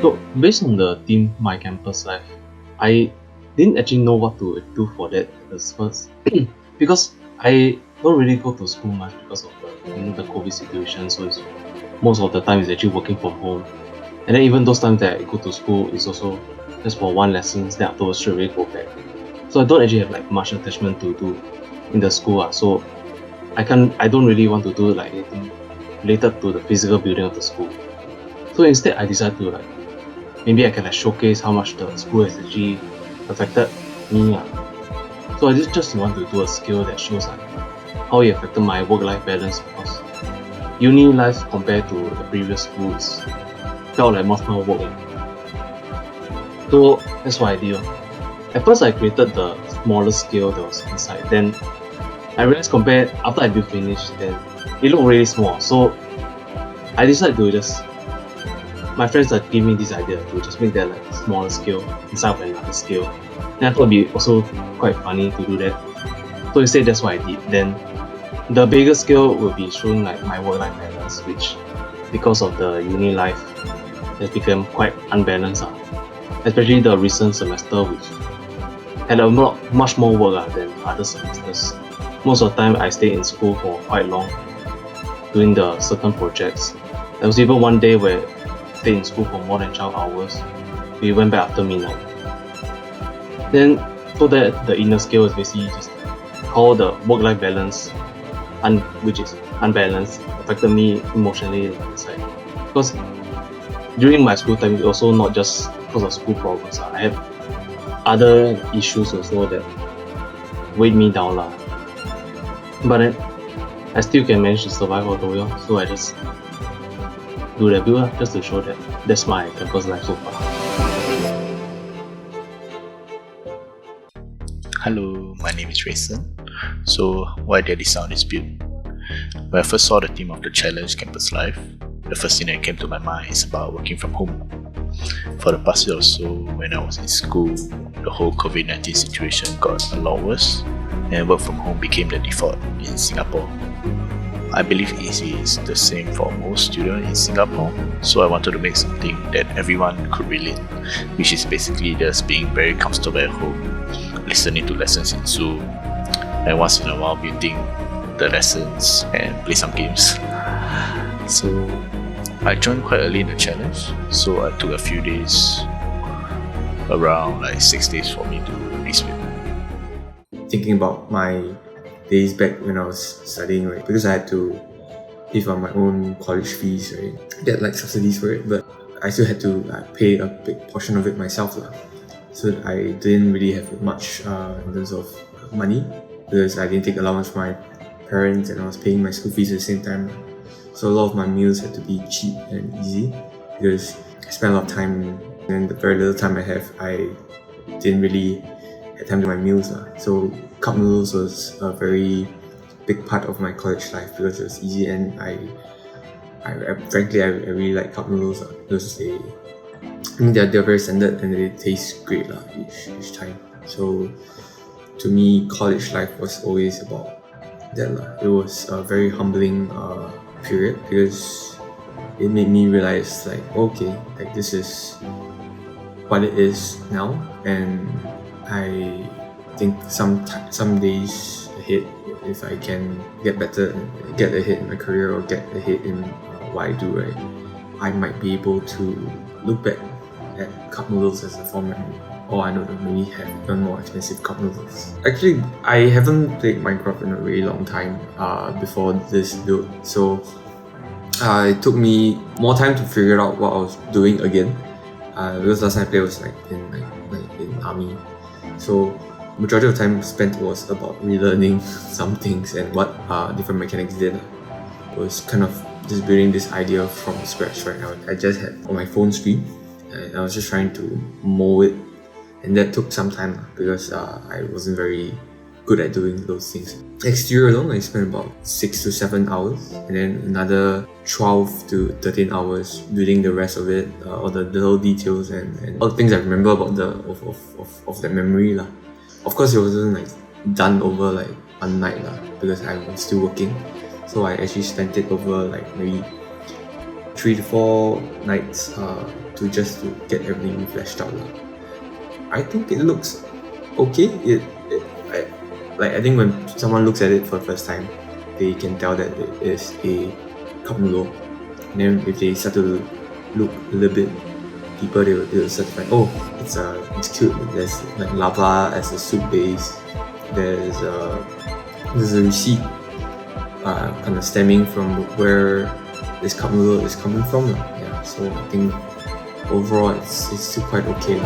So based on the theme My Campus Life, I didn't actually know what to do for that at first because I don't really go to school much because of the COVID situation. So most of the time is actually working from home, and then even those times that I go to school is also just for one lesson. Then afterwards straight away go back. So I don't actually have like much attachment to do in the school. So I don't really want to do like anything related to the physical building of the school. So instead I decided to like maybe I can like showcase how much the school has actually affected me. So I just want to do a skill that shows like how it affected my work-life balance, because uni life compared to the previous school is felt like much more work. So that's what I did. At first I created the smaller scale that was inside, then I realized compared after I built finish, then it looked really small. So I decided to just, my friends had given me this idea to just make that like smaller scale inside of another scale. And I thought it'd be also quite funny to do that. So instead that's what I did. Then the bigger scale will be showing like my work-life balance, which because of the uni life has become quite unbalanced. Especially the recent semester, which had much more work than other semesters. Most of the time I stayed in school for quite long doing the certain projects. There was even one day where I stayed in school for more than 12 hours. We went back after midnight. Then so that the inner scale is basically just how the work-life balance which is unbalanced affected me emotionally inside. Because during my school time, it's also not just because of school problems. I have other issues also that weighed me down. But then I still can manage to survive all the way. So I just do the build just to show that that's my campus life so far. Hello, my name is Grayson. So why did this sound dispute? When I first saw the theme of the challenge Campus Life, the first thing that came to my mind is about working from home. For the past year or so, when I was in school, the whole COVID-19 situation got a lot worse, and work from home became the default in Singapore. I believe it is the same for most students in Singapore, so I wanted to make something that everyone could relate, which is basically just being very comfortable at home, listening to lessons in Zoom, and once in a while muting the lessons and play some games. So I joined quite early in the challenge, so I took a few days, around like 6 days for me to respeed. Thinking about my days back when I was studying, right, because I had to pay for my own college fees, right, get like subsidies for it, but I still had to pay a big portion of it myself. So I didn't really have much in terms of money, because I didn't take allowance from my parents and I was paying my school fees at the same time. So a lot of my meals had to be cheap and easy, because I spent a lot of time, and the very little time I have, I didn't really have time to my meals. So cup noodles was a very big part of my college life because it was easy, and I frankly really like cup noodles because they're very standard and they taste great each time. So to me, college life was always about that. It was a very humbling period because it made me realize this is what it is now, and I think some days ahead, if I can get better and get ahead in my career or get ahead in what I do, right, I might be able to look back at cup noodles as a form of memory. Or I know that maybe have even more expensive cup noodles. Actually, I haven't played Minecraft in a really long time before this build, so it took me more time to figure out what I was doing again. Because last time I played was in army, so majority of the time spent was about relearning some things and what different mechanics did. It was kind of just building this idea from scratch right now. I just had on my phone screen and I was just trying to mold it, and that took some time because I wasn't very good at doing those things. Exterior alone, I spent about 6 to 7 hours, and then another 12 to 13 hours building the rest of it, all the little details and all the things I remember about of that memory. Of course, it wasn't done over one night because I was still working. So I actually spent it over like maybe 3 to 4 nights to get everything fleshed out. I think it looks okay. I think when someone looks at it for the first time, they can tell that it is a cup noodle. And then if they start to look a little bit deeper, they'll start to find, oh, it's cute. There's like lava as a soup base. There's a receipt kind of stemming from where this cup noodle is coming from. Yeah, so I think overall it's still quite okay.